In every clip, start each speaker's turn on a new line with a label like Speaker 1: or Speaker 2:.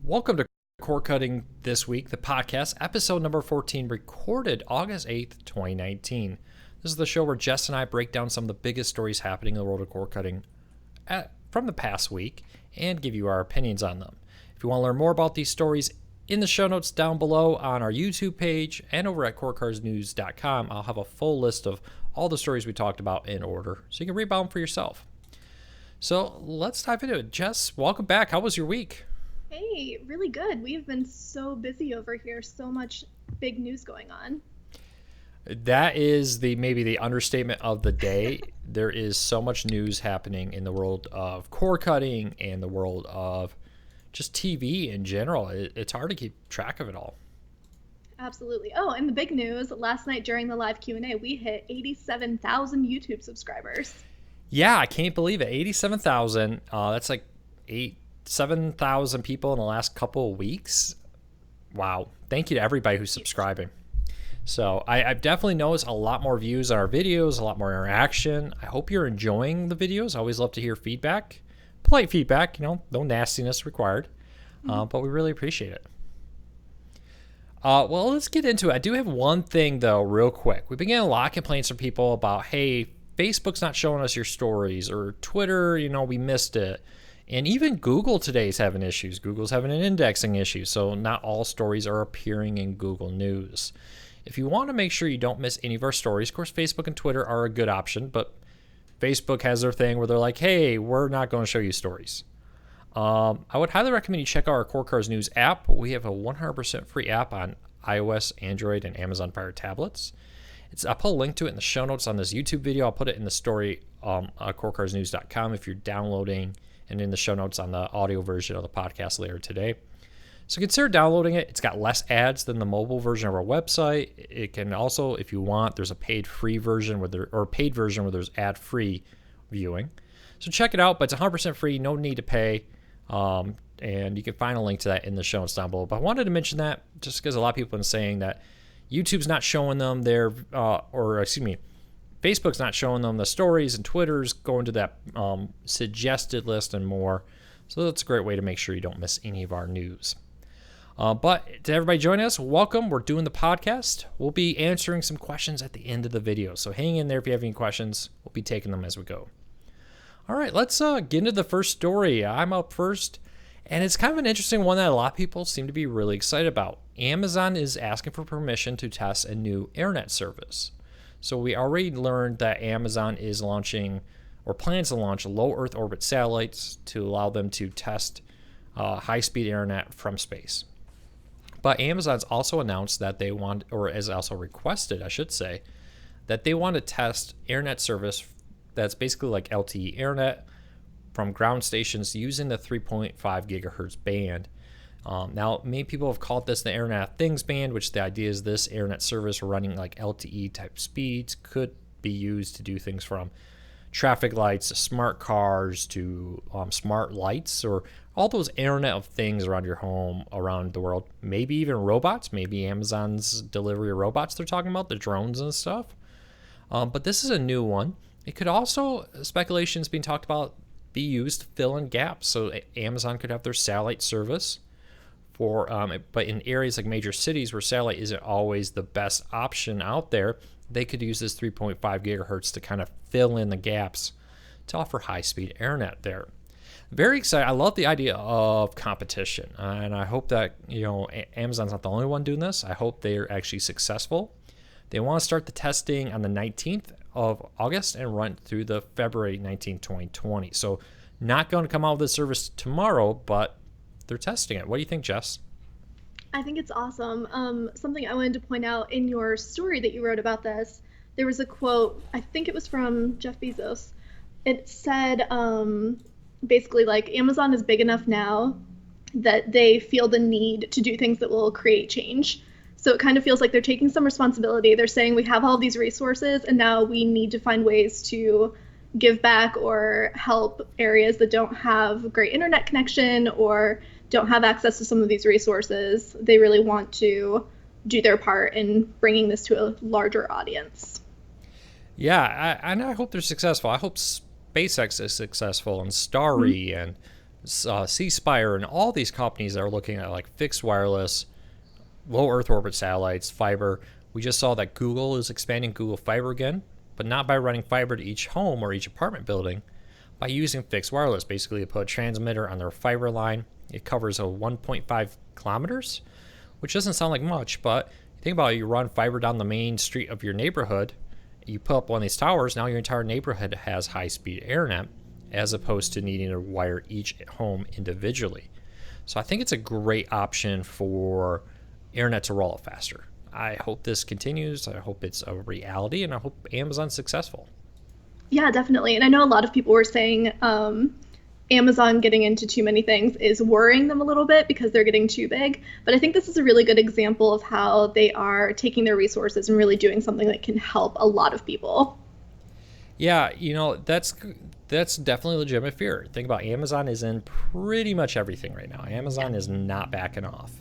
Speaker 1: Welcome to Cord Cutting This Week, the podcast, episode number 14, recorded August 8th, 2019. This is the show where Jess and I break down some of the biggest stories happening in the world of cord cutting from the past week and give you our opinions on them. If you want to learn more about these stories, in the show notes down below on our YouTube page and over at cordcarsnews.com, I'll have a full list of all the stories we talked about in order, so you can read about them for yourself. So let's dive into it. Jess, welcome back. How was your week?
Speaker 2: Hey, really good. We've been so busy over here. So much big news going on.
Speaker 1: That is maybe the understatement of the day. There is so much news happening in the world of cord cutting and the world of just TV in general. It's hard to keep track of it all.
Speaker 2: Absolutely. Oh, and the big news, last night during the live Q&A, we hit 87,000 YouTube subscribers.
Speaker 1: Yeah, I can't believe it. 87,000. That's like 7,000 people in the last couple of weeks. Wow. Thank you to everybody who's subscribing. So I've definitely noticed a lot more views on our videos, a lot more interaction. I hope you're enjoying the videos. I always love to hear feedback. Polite feedback, no nastiness required. But we really appreciate it. Well, let's get into it. I do have one thing, though, real quick. We've been getting a lot of complaints from people about, hey, Facebook's not showing us your stories, or Twitter, we missed it. And even Google today is having issues. Google's having an indexing issue, so not all stories are appearing in Google News. If you want to make sure you don't miss any of our stories, of course, Facebook and Twitter are a good option, but Facebook has their thing where they're like, hey, we're not going to show you stories. I would highly recommend you check out our Cord Cars News app. We have a 100% free app on iOS, Android, and Amazon Fire tablets. I'll put a link to it in the show notes on this YouTube video. I'll put it in the story on cordcarsnews.com if you're downloading, and in the show notes on the audio version of the podcast later today. So consider downloading it. It's got less ads than the mobile version of our website. It can also, if you want, there's a paid version where there's ad-free viewing. So check it out, but it's 100% free, no need to pay. And you can find a link to that in the show notes down below. But I wanted to mention that just because a lot of people have been saying that YouTube's not showing them Facebook's not showing them the stories, and Twitter's going to that suggested list and more. So that's a great way to make sure you don't miss any of our news. But to everybody joining us, welcome. We're doing the podcast. We'll be answering some questions at the end of the video. So hang in there if you have any questions. We'll be taking them as we go. All right, let's get into the first story. I'm up first, and it's kind of an interesting one that a lot of people seem to be really excited about. Amazon is asking for permission to test a new internet service. So we already learned that Amazon is launching or plans to launch low Earth orbit satellites to allow them to test high-speed internet from space. But Amazon's also announced that they want, or has also requested, I should say, that they want to test internet service that's basically like LTE internet from ground stations using the 3.5 gigahertz band. Now, many people have called this the Internet of Things band, which the idea is this internet service running like LTE type speeds could be used to do things from traffic lights to smart cars to smart lights, or all those Internet of Things around your home, around the world. Maybe even robots, maybe Amazon's delivery of robots they're talking about, the drones and stuff. But this is a new one. It could also, speculations being talked about, be used to fill in gaps. So Amazon could have their satellite service but in areas like major cities where satellite isn't always the best option out there, they could use this 3.5 gigahertz to kind of fill in the gaps to offer high-speed internet there. Very excited. I love the idea of competition, and I hope that Amazon's not the only one doing this. I hope they're actually successful. They want to start the testing on the 19th of August and run through the February 19th, 2020. So not going to come out with the service tomorrow, but they're testing it. What do you think, Jess?
Speaker 2: I think it's awesome. Something I wanted to point out in your story that you wrote about this, there was a quote, I think it was from Jeff Bezos. It said, basically like Amazon is big enough now that they feel the need to do things that will create change. So it kind of feels like they're taking some responsibility. They're saying we have all these resources and now we need to find ways to give back or help areas that don't have great internet connection or don't have access to some of these resources. They really want to do their part in bringing this to a larger audience.
Speaker 1: Yeah, and I hope they're successful. I hope SpaceX is successful, and Starry, and C Spire, and all these companies that are looking at like fixed wireless, low Earth orbit satellites, fiber. We just saw that Google is expanding Google Fiber again, but not by running fiber to each home or each apartment building, by using fixed wireless. Basically, they put a transmitter on their fiber line. It covers 1.5 kilometers, which doesn't sound like much, but think about it. You run fiber down the main street of your neighborhood, you put up one of these towers, now your entire neighborhood has high-speed internet, as opposed to needing to wire each home individually. So I think it's a great option for internet to roll out faster. I hope this continues. I hope it's a reality, and I hope Amazon's successful.
Speaker 2: Yeah, definitely. And I know a lot of people were saying Amazon getting into too many things is worrying them a little bit because they're getting too big. But I think this is a really good example of how they are taking their resources and really doing something that can help a lot of people.
Speaker 1: Yeah, that's definitely a legitimate fear. Think about Amazon is in pretty much everything right now. Amazon is not backing off.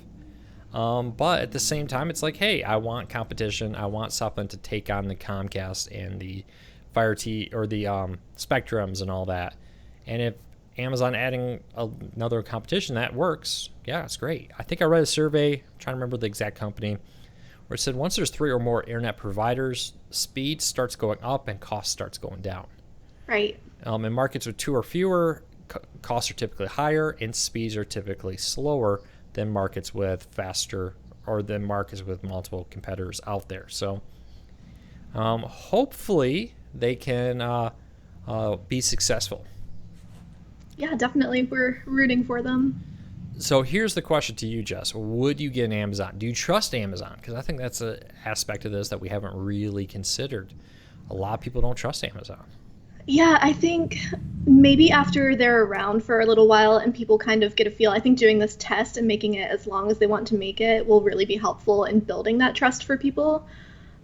Speaker 1: But at the same time, it's like, hey, I want competition. I want something to take on the Comcast and the Fire T or the Spectrums and all that. And if Amazon adding another competition that works, yeah, it's great. I think I read a survey, I'm trying to remember the exact company, where it said once there's 3 or more internet providers, speed starts going up and cost starts going down.
Speaker 2: Right.
Speaker 1: In markets with 2 or fewer, costs are typically higher and speeds are typically slower than markets with faster, or than markets with multiple competitors out there. So hopefully they can be successful.
Speaker 2: Yeah, definitely. We're rooting for them.
Speaker 1: So here's the question to you, Jess. Would you get an Amazon? Do you trust Amazon? Because I think that's an aspect of this that we haven't really considered. A lot of people don't trust Amazon.
Speaker 2: Yeah, I think maybe after they're around for a little while and people kind of get a feel, I think doing this test and making it as long as they want to make it will really be helpful in building that trust for people.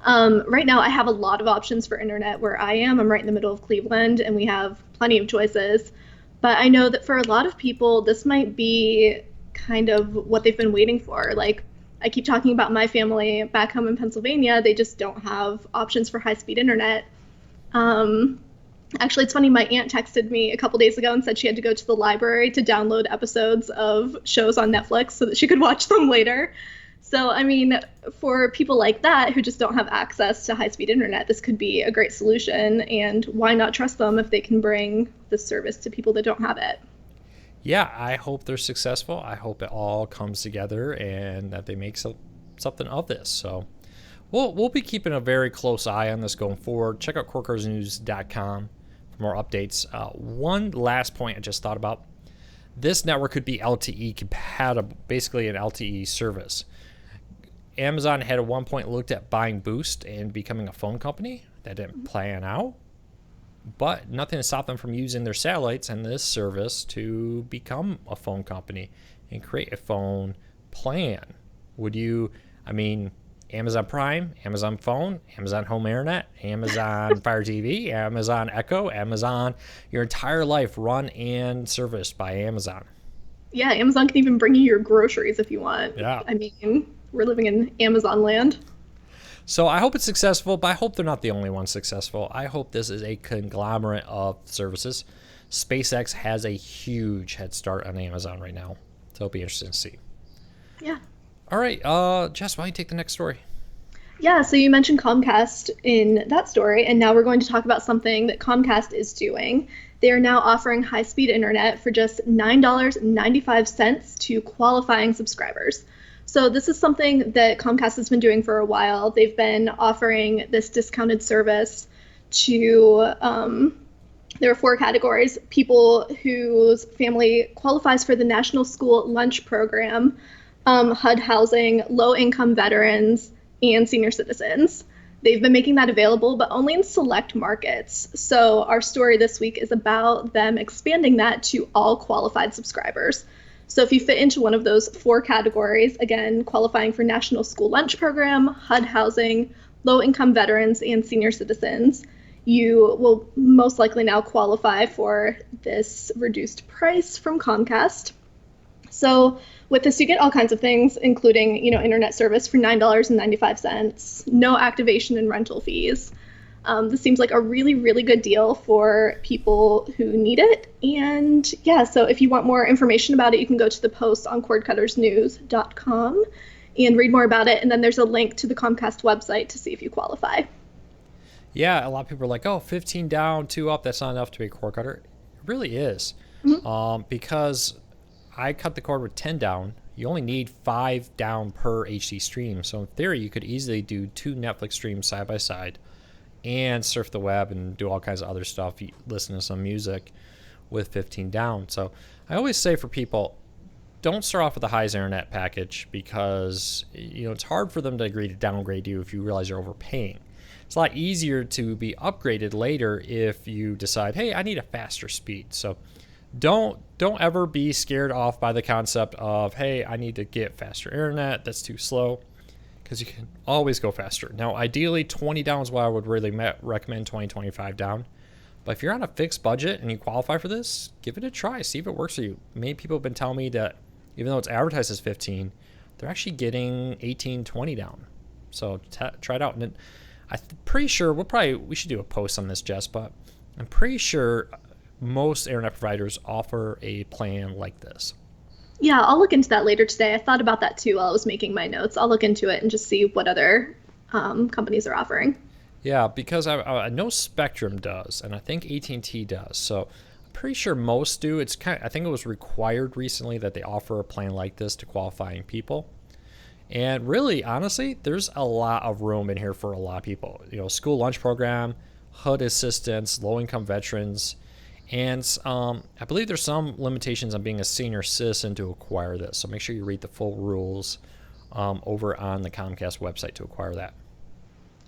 Speaker 2: Right now, I have a lot of options for internet where I am. I'm right in the middle of Cleveland, and we have plenty of choices. But I know that for a lot of people, this might be kind of what they've been waiting for. Like, I keep talking about my family back home in Pennsylvania. They just don't have options for high-speed internet. Actually, it's funny, my aunt texted me a couple days ago and said she had to go to the library to download episodes of shows on Netflix so that she could watch them later. So, I mean, for people like that who just don't have access to high-speed internet, this could be a great solution. And why not trust them if they can bring this service to people that don't have it?
Speaker 1: Yeah, I hope they're successful. I hope it all comes together and that they make something of this. So we'll be keeping a very close eye on this going forward. Check out quirkersnews.com for more updates. One last point I just thought about. This network could be LTE compatible, basically an LTE service. Amazon had at one point looked at buying Boost and becoming a phone company. That didn't plan out. But nothing to stop them from using their satellites and this service to become a phone company and create a phone plan. Amazon Prime, Amazon Phone, Amazon Home Internet, Amazon Fire TV, Amazon Echo, Amazon, your entire life run and serviced by Amazon.
Speaker 2: Yeah, Amazon can even bring you your groceries if you want.
Speaker 1: Yeah.
Speaker 2: I mean, we're living in Amazon land.
Speaker 1: So I hope it's successful, but I hope they're not the only one successful. I hope this is a conglomerate of services. SpaceX has a huge head start on Amazon right now. So it'll be interesting to see.
Speaker 2: Yeah.
Speaker 1: All right, Jess, why don't you take the next story?
Speaker 2: Yeah, so you mentioned Comcast in that story, and now we're going to talk about something that Comcast is doing. They are now offering high-speed internet for just $9.95 to qualifying subscribers. So this is something that Comcast has been doing for a while. They've been offering this discounted service to, there are 4 categories: people whose family qualifies for the National School Lunch Program, HUD housing, low-income veterans, and senior citizens. They've been making that available, but only in select markets. So our story this week is about them expanding that to all qualified subscribers. So if you fit into one of those 4 categories, again, qualifying for National School Lunch Program, HUD housing, low-income veterans, and senior citizens, you will most likely now qualify for this reduced price from Comcast. So with this, you get all kinds of things, including, internet service for $9.95, no activation and rental fees. This seems like a really, really good deal for people who need it. And yeah, so if you want more information about it, you can go to the post on cordcuttersnews.com and read more about it. And then there's a link to the Comcast website to see if you qualify.
Speaker 1: Yeah, a lot of people are like, oh, 15 down, 2 up, that's not enough to be a cord cutter. It really is. Because I cut the cord with 10 down. You only need 5 down per HD stream. So in theory, you could easily do 2 Netflix streams side by side and surf the web and do all kinds of other stuff, listen to some music with 15 down. So I always say for people, don't start off with the highest internet package because it's hard for them to agree to downgrade you if you realize you're overpaying. It's a lot easier to be upgraded later if you decide, hey, I need a faster speed. So don't ever be scared off by the concept of, hey, I need to get faster internet, that's too slow, because you can always go faster. Now, ideally, 20 down is what I would really recommend, 20-25 down. But if you're on a fixed budget and you qualify for this, give it a try, see if it works for you. Many people have been telling me that even though it's advertised as 15, they're actually getting 18, 20 down. So try it out. And I'm pretty sure we should do a post on this, Jess, but I'm pretty sure most internet providers offer a plan like this.
Speaker 2: Yeah, I'll look into that later today. I thought about that too while I was making my notes. I'll look into it and just see what other companies are offering.
Speaker 1: Yeah, because I know Spectrum does, and I think AT&T does. So I'm pretty sure most do. I think it was required recently that they offer a plan like this to qualifying people. And really, honestly, there's a lot of room in here for a lot of people. School lunch program, HUD assistance, low-income veterans, and I believe there's some limitations on being a senior citizen to acquire this. So make sure you read the full rules over on the Comcast website to acquire that.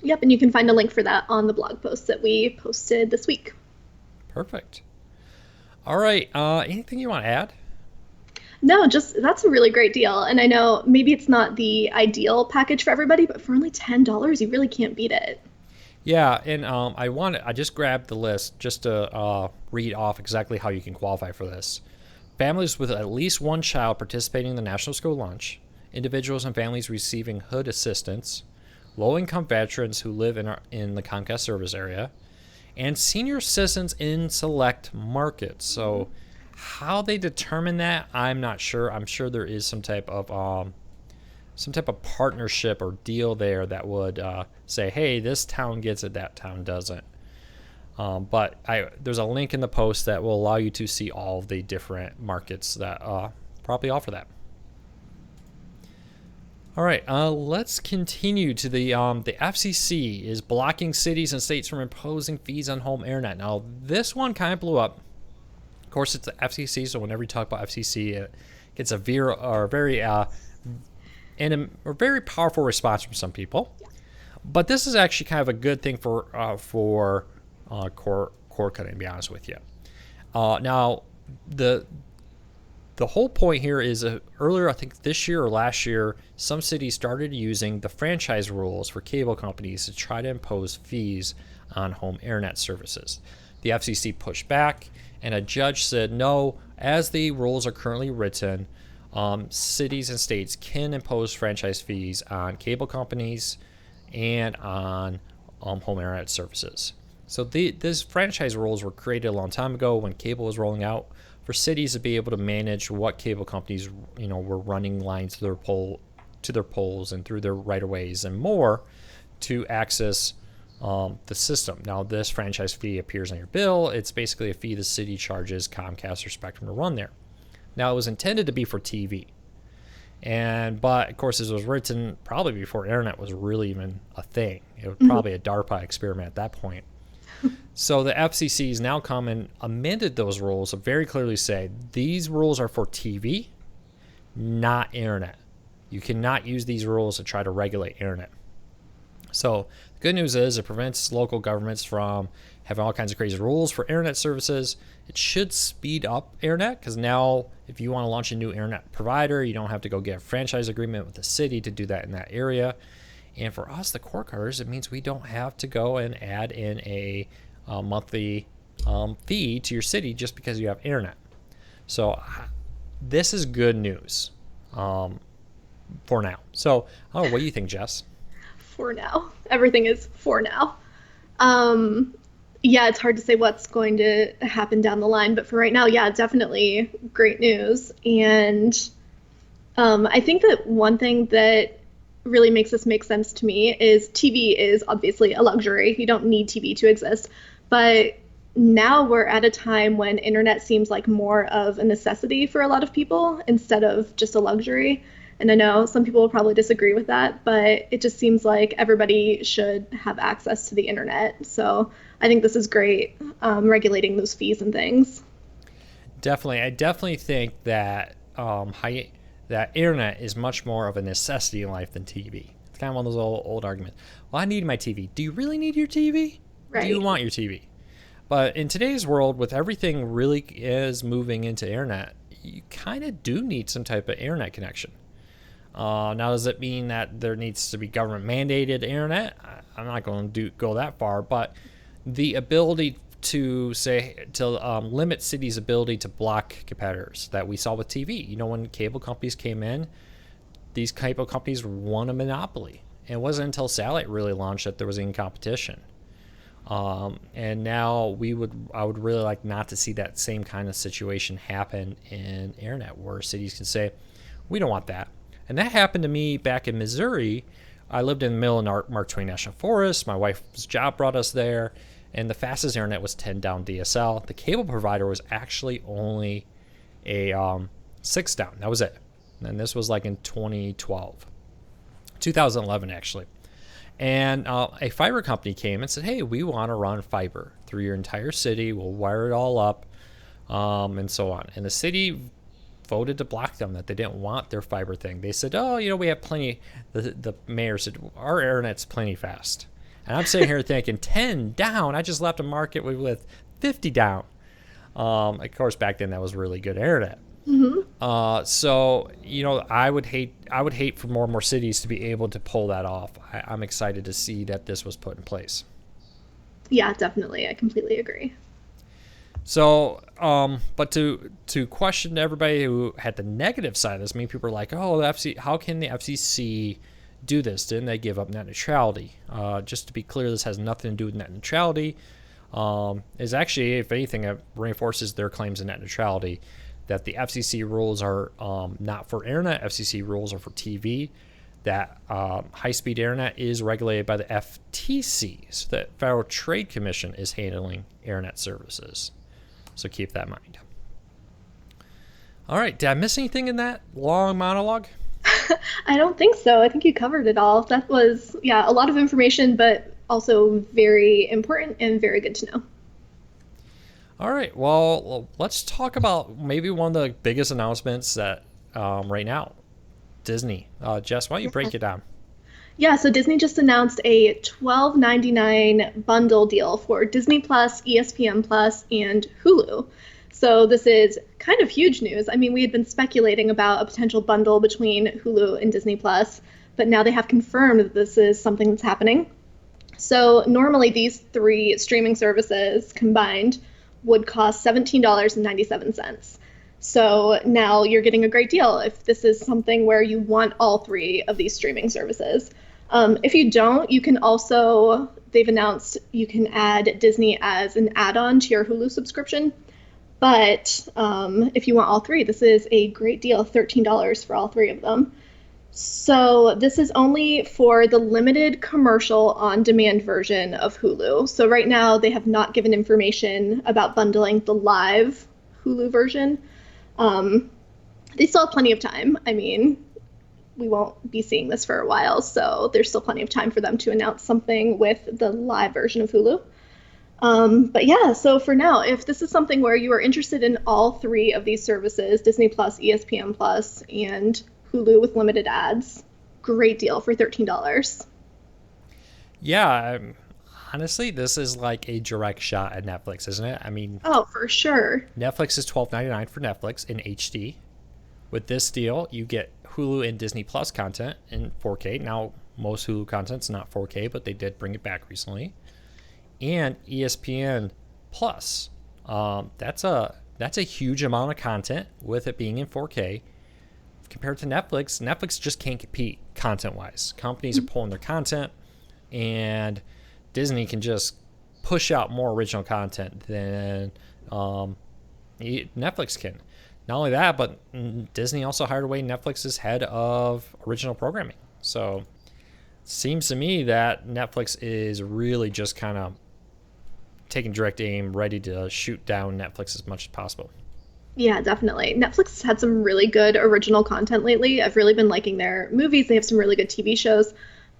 Speaker 2: Yep, and you can find a link for that on the blog post that we posted this week.
Speaker 1: Perfect. All right. Anything you want to add?
Speaker 2: No, just that's a really great deal. And I know maybe it's not the ideal package for everybody, but for only $10, you really can't beat it.
Speaker 1: Yeah, and I just grabbed the list just to read off exactly how you can qualify for this. Families with at least one child participating in the National School Lunch, individuals and families receiving HUD assistance, low-income veterans who live in the Comcast service area, and senior citizens in select markets. So how they determine that, I'm not sure. I'm sure there is some type of partnership or deal there that would say, hey, this town gets it, that town doesn't. But there's a link in the post that will allow you to see all of the different markets that probably offer that. All right, let's continue to the FCC is blocking cities and states from imposing fees on home internet. Now, this one kind of blew up. Of course, it's the FCC, so whenever you talk about FCC, it gets a very powerful response from some people. But this is actually kind of a good thing for cord cutting, to be honest with you. Now, the whole point here is earlier, I think this year or last year, some cities started using the franchise rules for cable companies to try to impose fees on home internet services. The FCC pushed back, and a judge said, no, as the rules are currently written, cities and states can impose franchise fees on cable companies and on home internet services. So these franchise rules were created a long time ago when cable was rolling out for cities to be able to manage what cable companies were running lines to their poles and through their right-of-ways and more to access the system. Now, this franchise fee appears on your bill. It's basically a fee the city charges Comcast or Spectrum to run there. Now, it was intended to be for TV. But of course, this was written probably before internet was really even a thing. It was probably a DARPA experiment at that point. So the FCC has now come and amended those rules to very clearly say these rules are for TV, not internet. You cannot use these rules to try to regulate internet. So the good news is it prevents local governments from having all kinds of crazy rules for internet services. It should speed up internet because now if you want to launch a new internet provider, you don't have to go get a franchise agreement with the city to do that in that area. And for us, the cord cutters, it means we don't have to go and add in a monthly fee to your city just because you have internet. So this is good news for now. So, what do you think, Jess?
Speaker 2: For now. Everything is for now. Um, yeah, it's hard to say what's going to happen down the line, but for right now, yeah, definitely great news. And I think that one thing that really makes this make sense to me is TV is obviously a luxury. You don't need TV to exist. But now we're at a time when internet seems like more of a necessity for a lot of people instead of just a luxury. And I know some people will probably disagree with that, but it just seems like everybody should have access to the internet. So I think this is great, regulating those fees and things.
Speaker 1: Definitely, I definitely think that that internet is much more of a necessity in life than TV. It's kind of one of those old arguments. Well, I need my TV. Do you really need your TV? Do you
Speaker 2: Right.
Speaker 1: want your TV? But in today's world, with everything really is moving into internet, you kind of do need some type of internet connection. Now, does it mean that there needs to be government mandated internet? I'm not going to go that far, but the ability to limit cities' ability to block competitors that we saw with TV. You know, when cable companies came in, these cable companies won a monopoly. And it wasn't until satellite really launched that there was any competition. And now I would really like not to see that same kind of situation happen in internet, where cities can say, we don't want that. And that happened to me back in Missouri. I lived in the middle of Mark Twain National Forest. My wife's job brought us there, and the fastest internet was 10 down DSL. The cable provider was actually only a 6 down. That was it. And this was like in 2011 actually. And a fiber company came and said, hey, we want to run fiber through your entire city. We'll wire it all up, and so on. And the city voted to block them, that they didn't want their fiber thing. They said, oh, we have plenty. The mayor said, our internet's plenty fast. And I'm sitting here thinking, 10 down? I just left a market with 50 down. Of course, back then that was really good internet. So I would hate for more and more cities to be able to pull that off. I'm excited to see that this was put in place.
Speaker 2: Yeah, definitely. I completely agree.
Speaker 1: So, but to question everybody who had the negative side of this, many people are like, oh, the FCC, how can the FCC do this? Didn't they give up net neutrality? Just to be clear, this has nothing to do with net neutrality. Is actually, if anything, it reinforces their claims of net neutrality, that the FCC rules are not for internet. FCC rules are for TV. That high-speed internet is regulated by the FTC, so the Federal Trade Commission is handling internet services. So keep that in mind. All right, did I miss anything in that long monologue?
Speaker 2: I don't think so. I think you covered it all. That was, yeah, a lot of information, but also very important and very good to know.
Speaker 1: All right, well, let's talk about maybe one of the biggest announcements that right now, Disney. Jess, why don't you break it down?
Speaker 2: Yeah, so Disney just announced a $12.99 bundle deal for Disney Plus, ESPN Plus, and Hulu. So this is kind of huge news. I mean, we had been speculating about a potential bundle between Hulu and Disney Plus, but now they have confirmed that this is something that's happening. So normally these three streaming services combined would cost $17.97. So now you're getting a great deal if this is something where you want all three of these streaming services. If you don't, you can also, they've announced you can add Disney as an add-on to your Hulu subscription. But if you want all three, this is a great deal, $13 for all three of them. So this is only for the limited commercial on-demand version of Hulu. So right now they have not given information about bundling the live Hulu version. They still have plenty of time. I mean, we won't be seeing this for a while, so there's still plenty of time for them to announce something with the live version of Hulu. But yeah, so for now, if this is something where you are interested in all three of these services, Disney Plus, ESPN Plus, and Hulu with limited ads, great deal for $13.
Speaker 1: Yeah, honestly, this is like a direct shot at Netflix, isn't it? I mean,
Speaker 2: Oh, for sure.
Speaker 1: Netflix is $12.99 for Netflix in HD. With this deal, you get Hulu and Disney Plus content in 4K. Now, most Hulu content's not 4K, but they did bring it back recently. And ESPN Plus. That's a huge amount of content with it being in 4K. Compared to Netflix, Netflix just can't compete content-wise. Companies are pulling their content, and Disney can just push out more original content than Netflix can. Not only that, but Disney also hired away Netflix's head of original programming. So it seems to me that Netflix is really just kind of taking direct aim, ready to shoot down Netflix as much as possible.
Speaker 2: Yeah, definitely. Netflix has had some really good original content lately. I've really been liking their movies. They have some really good TV shows.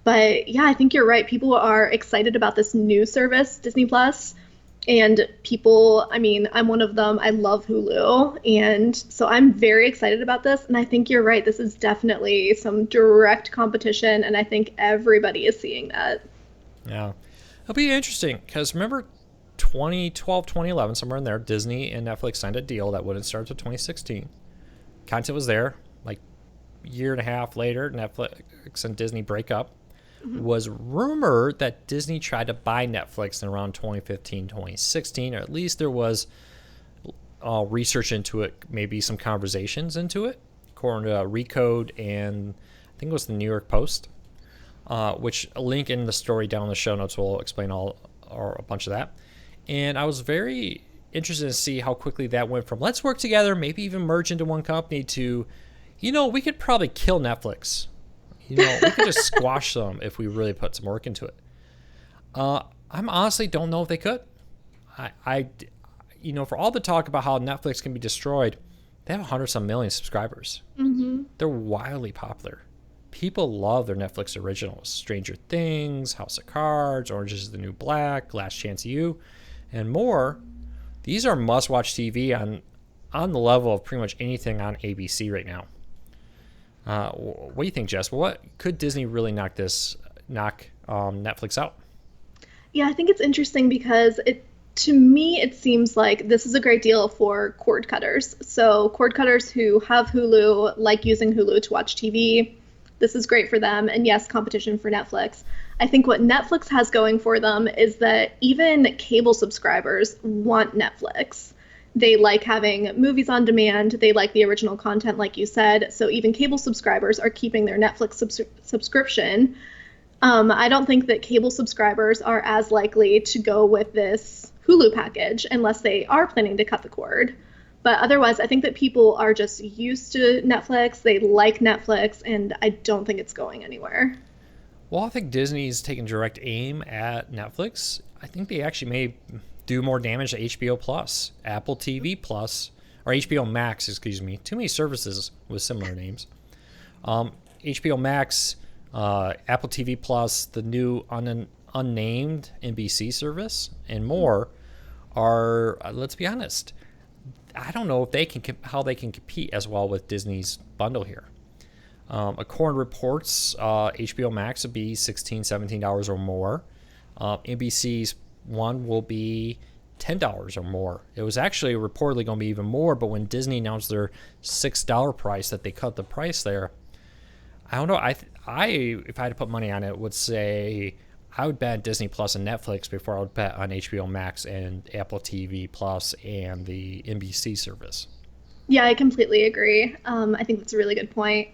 Speaker 2: But yeah, I think you're right. People are excited about this new service, Disney Plus. And people, I mean, I'm one of them. I love Hulu. And so I'm very excited about this. And I think you're right. This is definitely some direct competition. And I think everybody is seeing that.
Speaker 1: Yeah. It'll be interesting because remember 2012, 2011, somewhere in there, Disney and Netflix signed a deal that wouldn't start until 2016. Content was there. Like a year and a half later, Netflix and Disney break up. Was rumored that Disney tried to buy Netflix in around 2015, 2016, or at least there was research into it, maybe some conversations into it, according to Recode and I think it was the New York Post, which a link in the story down in the show notes will explain all or a bunch of that. And I was very interested to see how quickly that went from let's work together, maybe even merge into one company to, we could probably kill Netflix. We could just squash them if we really put some work into it. I'm honestly don't know if they could. I for all the talk about how Netflix can be destroyed, they have 100-some million subscribers.
Speaker 2: Mm-hmm.
Speaker 1: They're wildly popular. People love their Netflix originals. Stranger Things, House of Cards, Orange is the New Black, Last Chance You, and more. These are must-watch TV on the level of pretty much anything on ABC right now. What do you think, Jess? What could Disney really knock Netflix out?
Speaker 2: Yeah, I think it's interesting because to me, it seems like this is a great deal for cord cutters. So cord cutters who have Hulu, like using Hulu to watch TV, this is great for them. And yes, competition for Netflix. I think what Netflix has going for them is that even cable subscribers want Netflix. They like having movies on demand. They like the original content, like you said. So even cable subscribers are keeping their Netflix subscription. I don't think that cable subscribers are as likely to go with this Hulu package unless they are planning to cut the cord. But otherwise, I think that people are just used to Netflix. They like Netflix, and I don't think it's going anywhere.
Speaker 1: Well, I think Disney's taking direct aim at Netflix. I think they actually may do more damage to HBO Plus, Apple TV Plus, or HBO Max, excuse me. Too many services with similar names. HBO Max, Apple TV Plus, the new unnamed NBC service, and more are, let's be honest, I don't know if how they can compete as well with Disney's bundle here. According to reports, HBO Max will be $16, $17 or more. NBC's one will be $10 or more. It was actually reportedly going to be even more, but when Disney announced their $6 price, that they cut the price there. I don't know. I if I had to put money on it, would say I would bet Disney Plus and Netflix before I would bet on HBO Max and Apple TV Plus and the NBC service.
Speaker 2: Yeah, I completely agree. I think that's a really good point.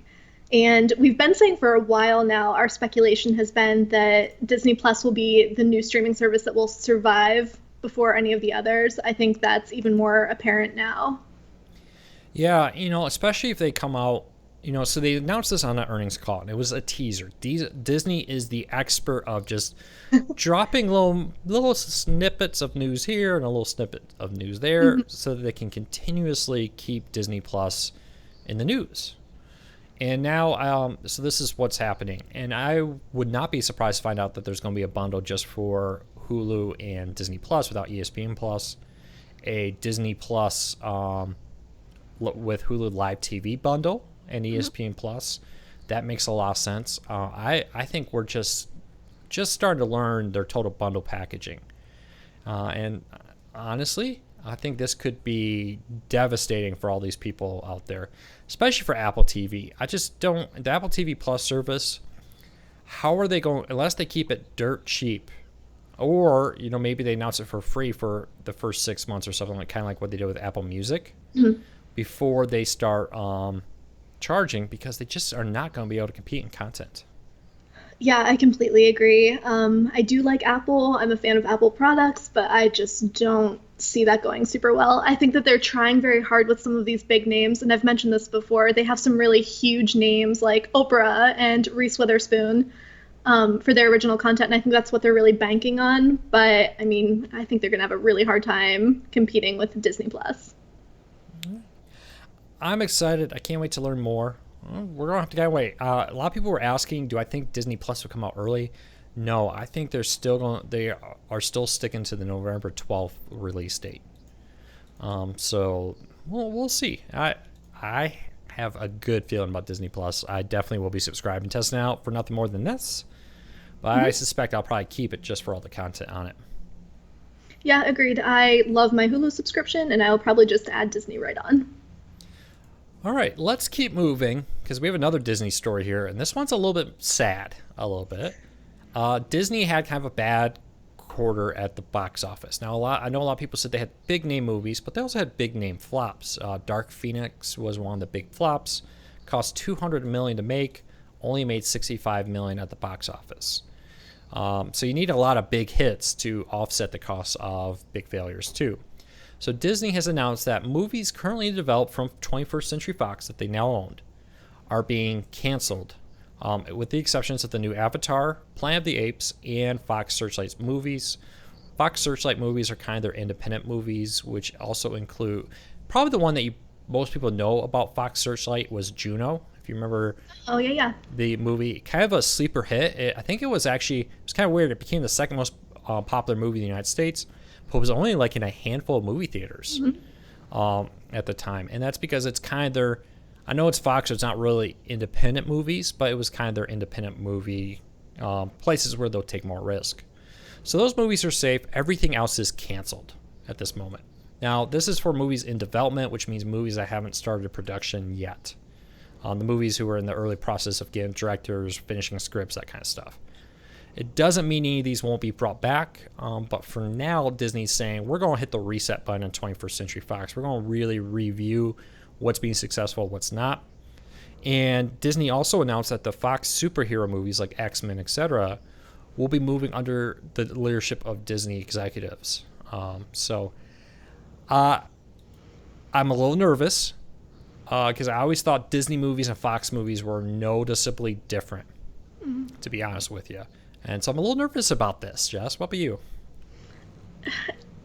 Speaker 2: And we've been saying for a while now, our speculation has been that Disney Plus will be the new streaming service that will survive before any of the others. I think that's even more apparent now.
Speaker 1: Yeah, especially if they come out, so they announced this on an earnings call, and it was a teaser. Disney is the expert of just dropping little snippets of news here and a little snippet of news there so that they can continuously keep Disney Plus in the news. And now, so this is what's happening. And I would not be surprised to find out that there's going to be a bundle just for Hulu and Disney Plus without ESPN Plus, a Disney Plus with Hulu Live TV bundle and ESPN Plus. That makes a lot of sense. I think we're just starting to learn their total bundle packaging. And honestly, I think this could be devastating for all these people out there, especially for Apple TV. I just don't, the Apple TV Plus service, how are they going, unless they keep it dirt cheap, or, maybe they announce it for free for the first 6 months or something, like kind of like what they did with Apple Music, before they start charging, because they just are not going to be able to compete in content.
Speaker 2: Yeah, I completely agree. I do like Apple. I'm a fan of Apple products, but I just don't see that going super well. I think that they're trying very hard with some of these big names, and I've mentioned this before. They have some really huge names like Oprah and Reese Witherspoon for their original content, and I think that's what they're really banking on. But I mean, I think they're gonna have a really hard time competing with Disney Plus.
Speaker 1: I'm excited. I can't wait to learn more. Well, we're gonna have to wait. A lot of people were asking, do I think Disney Plus will come out early? No, I think they are still sticking to the November 12th release date. So we'll see. I have a good feeling about Disney Plus. I definitely will be subscribed and testing out for nothing more than this. But I suspect I'll probably keep it just for all the content on it.
Speaker 2: Yeah, agreed. I love my Hulu subscription, and I'll probably just add Disney right on.
Speaker 1: All right, let's keep moving because we have another Disney story here, and this one's a little bit sad, a little bit. Disney had kind of a bad quarter at the box office. Now, I know a lot of people said they had big name movies, but they also had big name flops. Dark Phoenix was one of the big flops, cost $200 million to make, only made $65 million at the box office. So you need a lot of big hits to offset the costs of big failures too. So Disney has announced that movies currently developed from 21st Century Fox that they now owned are being canceled, with the exceptions of the new Avatar, Planet of the Apes, and Fox Searchlight's movies. Fox Searchlight movies are kind of their independent movies, which also include probably the one that most people know about Fox Searchlight was Juno. If you remember,
Speaker 2: Oh, yeah, yeah.
Speaker 1: the movie, kind of a sleeper hit. I think it was kind of weird. It became the second most popular movie in the United States, but it was only like in a handful of movie theaters at the time. And that's because it's kind of their, I know it's Fox, so it's not really independent movies, but it was kind of their independent movie places where they'll take more risk. So those movies are safe. Everything else is canceled at this moment. Now, this is for movies in development, which means movies that haven't started production yet. The movies who are in the early process of getting directors, finishing scripts, that kind of stuff. It doesn't mean any of these won't be brought back, but for now, Disney's saying we're going to hit the reset button on 21st Century Fox. We're going to really review what's being successful, what's not. And Disney also announced that the Fox superhero movies like X-Men, etc., will be moving under the leadership of Disney executives. So I'm a little nervous because I always thought Disney movies and Fox movies were noticeably different, to be honest with you. And so I'm a little nervous about this. Jess, what about you?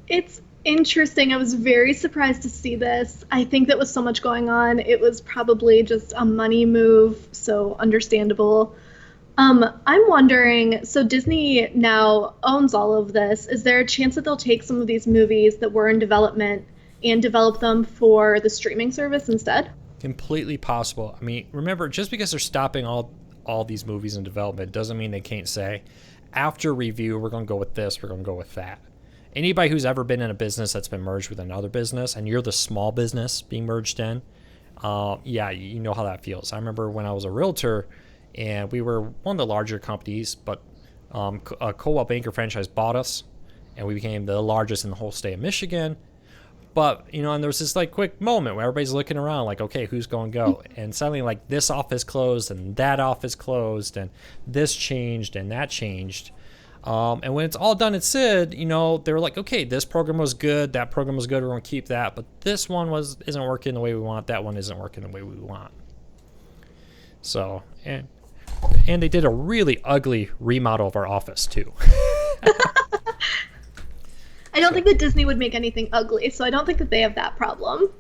Speaker 2: It's interesting. I was very surprised to see this. I think that with so much going on, it was probably just a money move, so understandable. I'm wondering, so Disney now owns all of this. Is there a chance that they'll take some of these movies that were in development and develop them for the streaming service instead?
Speaker 1: Completely possible. I mean, remember, just because they're stopping all these movies in development doesn't mean they can't say, after review, we're going to go with this, we're going to go with that. Anybody who's ever been in a business that's been merged with another business, and you're the small business being merged in, yeah, you know how that feels. I remember when I was a realtor, and we were one of the larger companies, but a Coldwell Banker franchise bought us, and we became the largest in the whole state of Michigan. But, and there was this like quick moment where everybody's looking around like, okay, who's going to go? And suddenly like this office closed and that office closed and this changed and that changed. And when it's all done and said, they were like, okay, this program was good. That program was good. We're going to keep that. But this one isn't working the way we want. That one isn't working the way we want. So, and they did a really ugly remodel of our office too.
Speaker 2: I don't think that Disney would make anything ugly, so I don't think that they have that problem.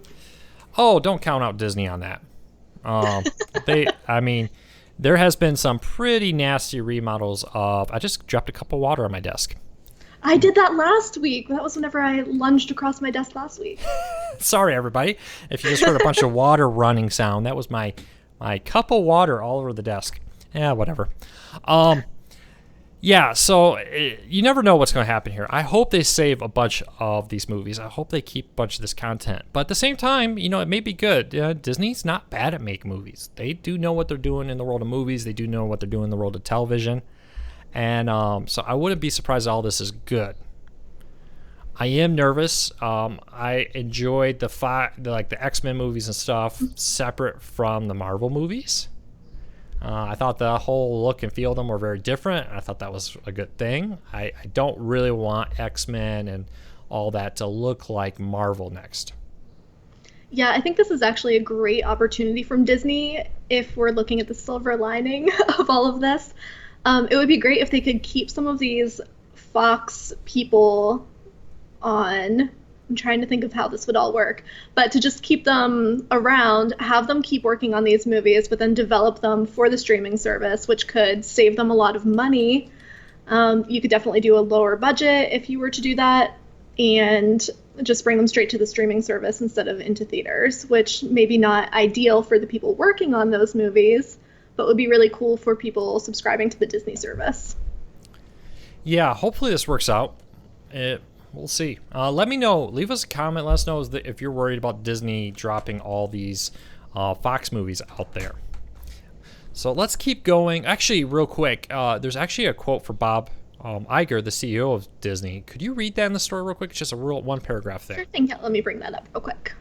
Speaker 1: Oh, don't count out Disney on that. There has been some pretty nasty remodels of. I just dropped a cup of water on my desk.
Speaker 2: I did that last week. That was whenever I lunged across my desk last week.
Speaker 1: Sorry, everybody. If you just heard a bunch of water running sound, that was my cup of water all over the desk. Yeah, whatever. Yeah, so you never know what's going to happen here. I hope they save a bunch of these movies. I hope they keep a bunch of this content. But at the same time, it may be good. Disney's not bad at making movies. They do know what they're doing in the world of movies. They do know what they're doing in the world of television. And so I wouldn't be surprised all this is good. I am nervous. I enjoyed the X-Men movies and stuff separate from the Marvel movies. I thought the whole look and feel of them were very different. I thought that was a good thing. I don't really want X-Men and all that to look like Marvel next.
Speaker 2: Yeah, I think this is actually a great opportunity from Disney if we're looking at the silver lining of all of this. It would be great if they could keep some of these Fox people on. I'm trying to think of how this would all work, but to just keep them around, have them keep working on these movies, but then develop them for the streaming service, which could save them a lot of money. You could definitely do a lower budget if you were to do that, and just bring them straight to the streaming service instead of into theaters, which maybe not ideal for the people working on those movies, but would be really cool for people subscribing to the Disney service.
Speaker 1: Yeah, hopefully this works out. We'll see. Let me know. Leave us a comment. Let us know if you're worried about Disney dropping all these Fox movies out there. So let's keep going. Actually, real quick, there's actually a quote for Bob Iger, the CEO of Disney. Could you read that in the story real quick? It's just a real one paragraph there.
Speaker 2: Sure thing. Yeah, let me bring that up real quick.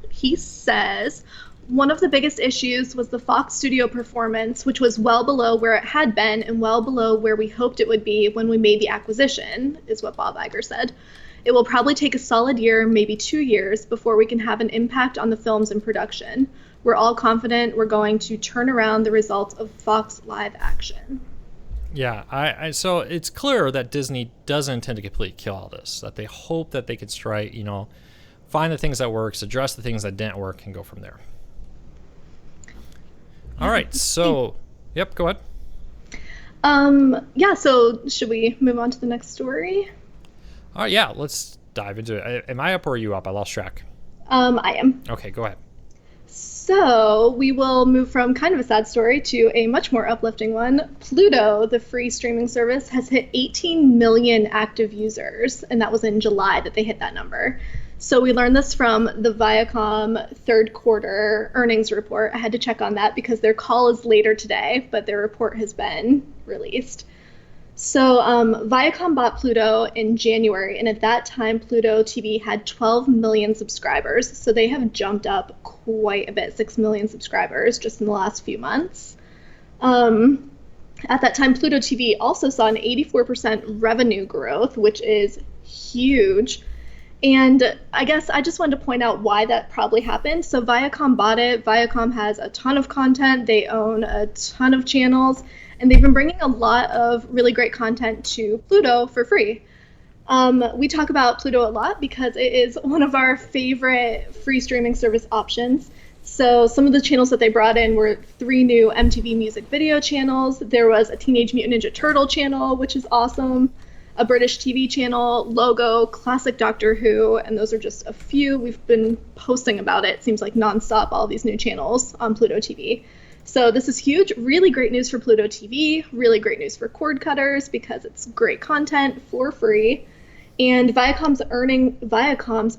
Speaker 2: He says, one of the biggest issues was the Fox studio performance, which was well below where it had been and well below where we hoped it would be when we made the acquisition, is what Bob Iger said. It will probably take a solid year, maybe 2 years, before we can have an impact on the films in production. We're all confident we're going to turn around the results of Fox live action.
Speaker 1: Yeah, so it's clear that Disney doesn't intend to completely kill all this, that they hope that they could find the things that works, address the things that didn't work, and go from there. All right, so, yep, go ahead.
Speaker 2: Yeah, so should we move on to the next story?
Speaker 1: All right, yeah, let's dive into it. Am I up or are you up? I lost track.
Speaker 2: I am.
Speaker 1: Okay, go ahead.
Speaker 2: So we will move from kind of a sad story to a much more uplifting one. Pluto, the free streaming service, has hit 18 million active users, and that was in July that they hit that number. So we learned this from the Viacom third quarter earnings report. I had to check on that because their call is later today, but their report has been released. So Viacom bought Pluto in January, and at that time, Pluto TV had 12 million subscribers. So they have jumped up quite a bit, 6 million subscribers just in the last few months. At that time, Pluto TV also saw an 84% revenue growth, which is huge. And I guess I just wanted to point out why that probably happened. So Viacom bought it. Viacom has a ton of content. They own a ton of channels. And they've been bringing a lot of really great content to Pluto for free. We talk about Pluto a lot because it is one of our favorite free streaming service options. So some of the channels that they brought in were 3 new MTV music video channels. There was a Teenage Mutant Ninja Turtle channel, which is awesome. A British TV channel, Logo, classic Doctor Who, and those are just a few. We've been posting about it seems like nonstop, all these new channels on Pluto TV. So this is huge, really great news for Pluto TV, really great news for cord cutters because it's great content for free. And Viacom's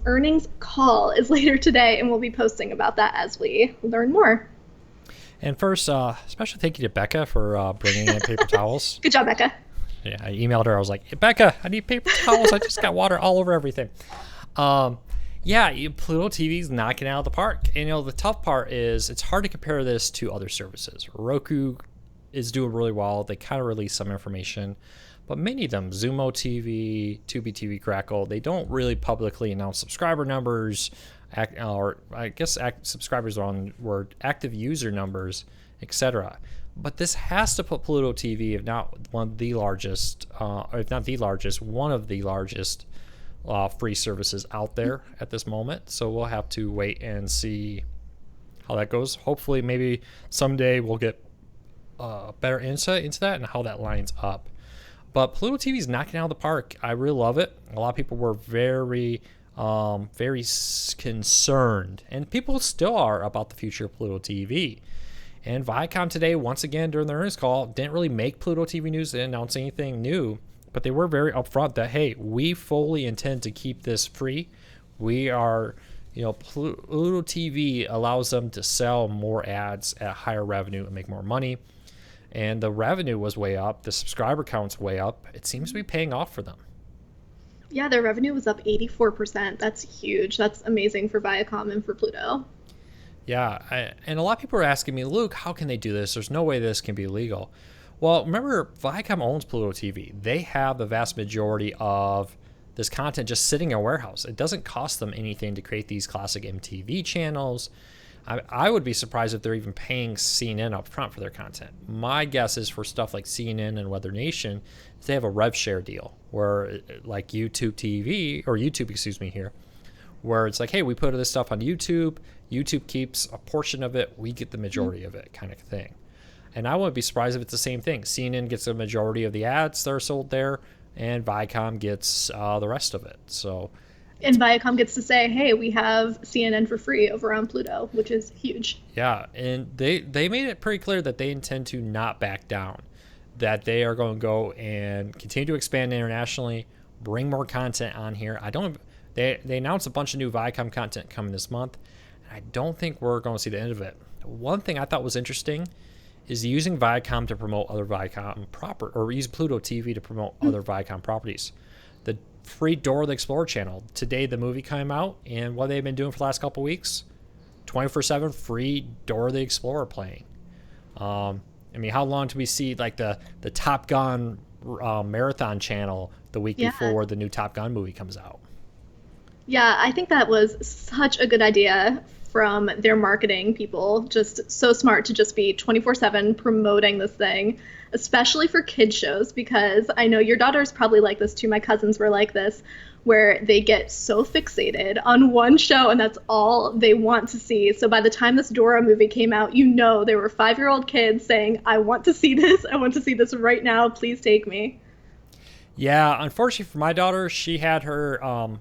Speaker 2: earnings call is later today, and we'll be posting about that as we learn more.
Speaker 1: And first, special thank you to Becca for bringing in paper towels.
Speaker 2: Good job, Becca.
Speaker 1: Yeah, I emailed her. I was like, hey, Becca, I need paper towels. I just got water all over everything. Yeah, Pluto TV's knocking it out of the park. And, the tough part is it's hard to compare this to other services. Roku is doing really well. They kind of release some information. But many of them, Zumo TV, Tubi TV, Crackle, they don't really publicly announce subscriber numbers, subscribers are on word, active user numbers, etc. But this has to put Pluto TV, if not one of the largest, one of the largest free services out there at this moment. So we'll have to wait and see how that goes. Hopefully, maybe someday we'll get better insight into that and how that lines up. But Pluto TV is knocking it out of the park. I really love it. A lot of people were very concerned, and people still are, about the future of Pluto TV. And Viacom today, once again, during the earnings call, didn't really make Pluto TV news. They didn't announce anything new, but they were very upfront that, hey, we fully intend to keep this free. We are, Pluto TV allows them to sell more ads at higher revenue and make more money. And the revenue was way up. The subscriber count's way up. It seems to be paying off for them.
Speaker 2: Yeah, their revenue was up 84%. That's huge. That's amazing for Viacom and for Pluto.
Speaker 1: Yeah, and a lot of people are asking me, Luke, how can they do this? There's no way this can be legal. Well, remember, Viacom owns Pluto TV. They have the vast majority of this content just sitting in a warehouse. It doesn't cost them anything to create these classic MTV channels. I would be surprised if they're even paying CNN up front for their content. My guess is for stuff like CNN and Weather Nation, they have a rev share deal where, like YouTube TV, or YouTube, excuse me, here, where it's like, hey, we put this stuff on YouTube. YouTube keeps a portion of it. We get the majority of it, kind of thing. And I wouldn't be surprised if it's the same thing. CNN gets a majority of the ads that are sold there, and Viacom gets the rest of it. So,
Speaker 2: And Viacom gets to say, hey, we have CNN for free over on Pluto, which is huge.
Speaker 1: yeah, and they made it pretty clear that they intend to not back down, that they are going to go and continue to expand internationally, bring more content on here. They announced a bunch of new Viacom content coming this month, and I don't think we're going to see the end of it. One thing I thought was interesting is using Viacom to promote other Viacom or use Pluto TV to promote other Viacom properties. The free Dora the Explorer channel. Today the movie came out, and what they've been doing for the last couple weeks, 24/7 free Dora the Explorer playing. I mean, how long do we see like the Top Gun marathon channel the week before the new Top Gun movie comes out?
Speaker 2: Yeah, I think that was such a good idea from their marketing people. Just so smart to just be 24/7 promoting this thing, especially for kids shows, because I know your daughter's probably like this too. My cousins were like this, where they get so fixated on one show and that's all they want to see. So by the time this Dora movie came out, you know, there were 5-year-old kids saying, I want to see this. I want to see this right now. Please take me.
Speaker 1: Yeah, unfortunately for my daughter, she had her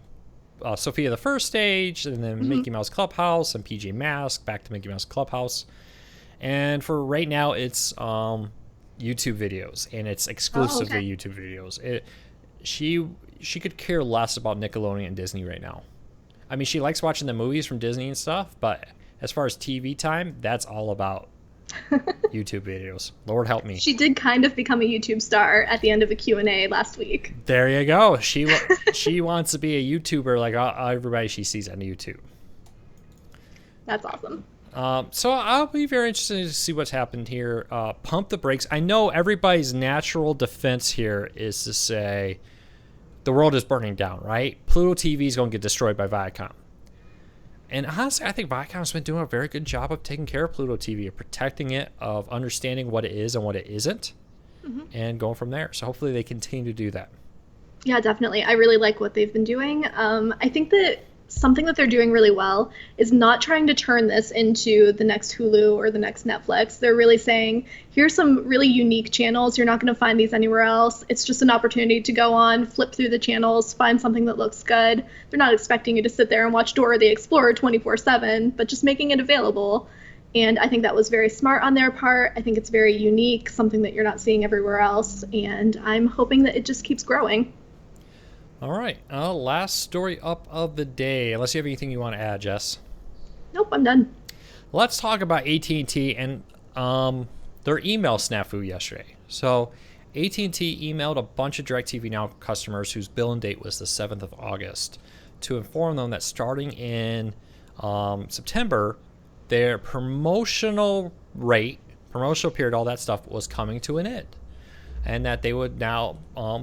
Speaker 1: Sophia the First Stage, and then Mickey Mouse Clubhouse, and PJ Masks, back to Mickey Mouse Clubhouse. And for right now, it's YouTube videos, and it's exclusively YouTube videos. She could care less about Nickelodeon and Disney right now. I mean, she likes watching the movies from Disney and stuff, but as far as TV time, that's all about YouTube videos. Lord help me.
Speaker 2: She did kind of become a YouTube star at the end of a Q&A last week.
Speaker 1: There you go. She wants to be a YouTuber like everybody she sees on YouTube.
Speaker 2: That's awesome.
Speaker 1: So I'll be very interested to see what's happened here. Pump the brakes. I know everybody's natural defense here is to say the world is burning down, right? Pluto TV is going to get destroyed by Viacom. And honestly, I think Viacom's been doing a very good job of taking care of Pluto TV, of protecting it, of understanding what it is and what it isn't, and going from there. So hopefully they continue to do that.
Speaker 2: Yeah, definitely. I really like what they've been doing. I think that something that they're doing really well is not trying to turn this into the next Hulu or the next Netflix. They're really saying, here's some really unique channels. You're not going to find these anywhere else. It's just an opportunity to go on, flip through the channels, find something that looks good. They're not expecting you to sit there and watch Dora the Explorer 24/7, but just making it available. And I think that was very smart on their part. I think it's very unique, something that you're not seeing everywhere else. And I'm hoping that it just keeps growing.
Speaker 1: All right. Last story up of the day. Unless you have anything you want to add, Jess.
Speaker 2: Nope, I'm done.
Speaker 1: Let's talk about AT&T and their email snafu yesterday. So AT&T emailed a bunch of DirecTV Now customers whose billing date was the 7th of August to inform them that starting in September, their promotional rate, promotional period, all that stuff was coming to an end. And that they would now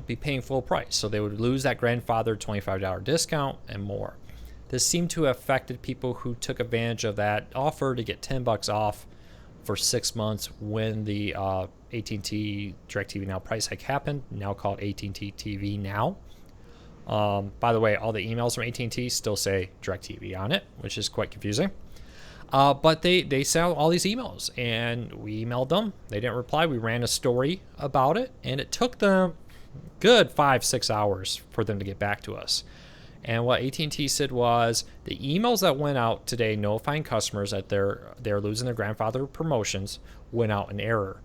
Speaker 1: be paying full price. So they would lose that grandfathered $25 discount and more. This seemed to have affected people who took advantage of that offer to get $10 off for 6 months when the AT&T DirecTV Now price hike happened, now called AT&T TV Now. By the way, all the emails from AT&T still say DirecTV on it, which is quite confusing. But they sent all these emails, and we emailed them. They didn't reply. We ran a story about it, and it took them good 5-6 hours for them to get back to us. And what AT&T said was the emails that went out today notifying customers that they're losing their grandfather promotions went out in error.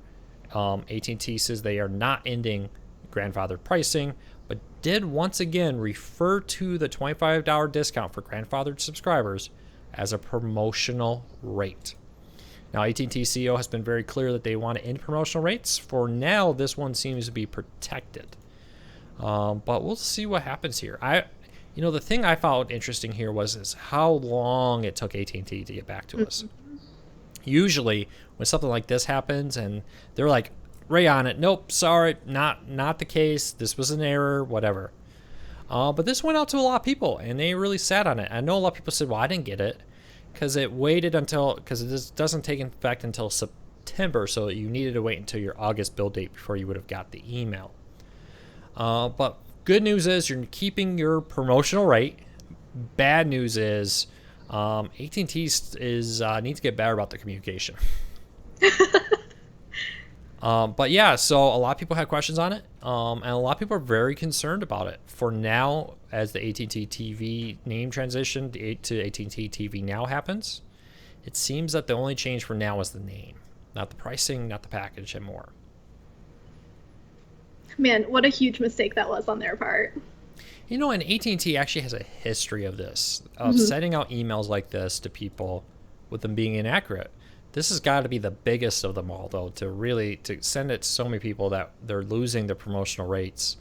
Speaker 1: AT&T says they are not ending grandfather pricing, but did once again refer to the $25 discount for grandfathered subscribers as a promotional rate. Now, AT&T CEO has been very clear that they want to end promotional rates. For now, this one seems to be protected. But we'll see what happens here. The thing I found interesting here was how long it took AT&T to get back to us. Usually when something like this happens and they're like right on it, nope, sorry, not the case, this was an error, whatever. But this went out to a lot of people and they really sat on it. I know a lot of people said, well, I didn't get it because it waited until, because it doesn't take effect until September, so you needed to wait until your August bill date before you would have got the email. But good news is you're keeping your promotional rate. Bad news is AT&T needs to get better about the communication. But yeah, so a lot of people had questions on it, and a lot of people are very concerned about it. For now, as the AT&T TV name transition to AT&T TV Now happens, it seems that the only change for now is the name, not the pricing, not the package, and more.
Speaker 2: Man, what a huge mistake that was on their part.
Speaker 1: You know, and AT&T actually has a history of this, of sending out emails like this to people with them being inaccurate. This has got to be the biggest of them all, though, to send it to so many people that they're losing their promotional rates.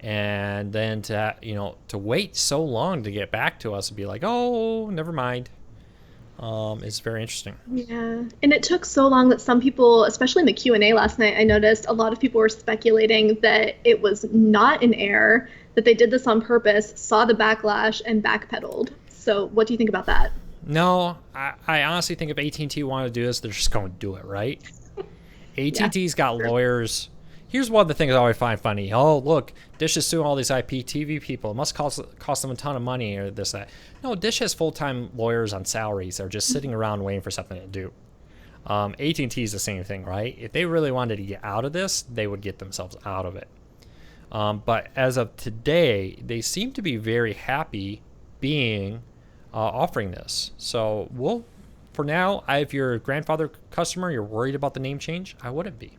Speaker 1: And then to wait so long to get back to us and be like, oh, never mind. It's very interesting.
Speaker 2: Yeah, and it took so long that some people, especially in the Q&A last night, I noticed a lot of people were speculating that it was not an error, that they did this on purpose, saw the backlash, and backpedaled. So what do you think about that?
Speaker 1: No, I honestly think if AT&T wanted to do this, they're just going to do it, right? AT&T's got lawyers. Here's one of the things I always find funny. Oh, look, Dish is suing all these IPTV people. It must cost them a ton of money or this, that. No, Dish has full-time lawyers on salaries. They're just sitting around waiting for something to do. AT&T is the same thing, right? If they really wanted to get out of this, they would get themselves out of it. But as of today, they seem to be very happy being offering this. So for now, if you're a grandfather customer, you're worried about the name change, I wouldn't be.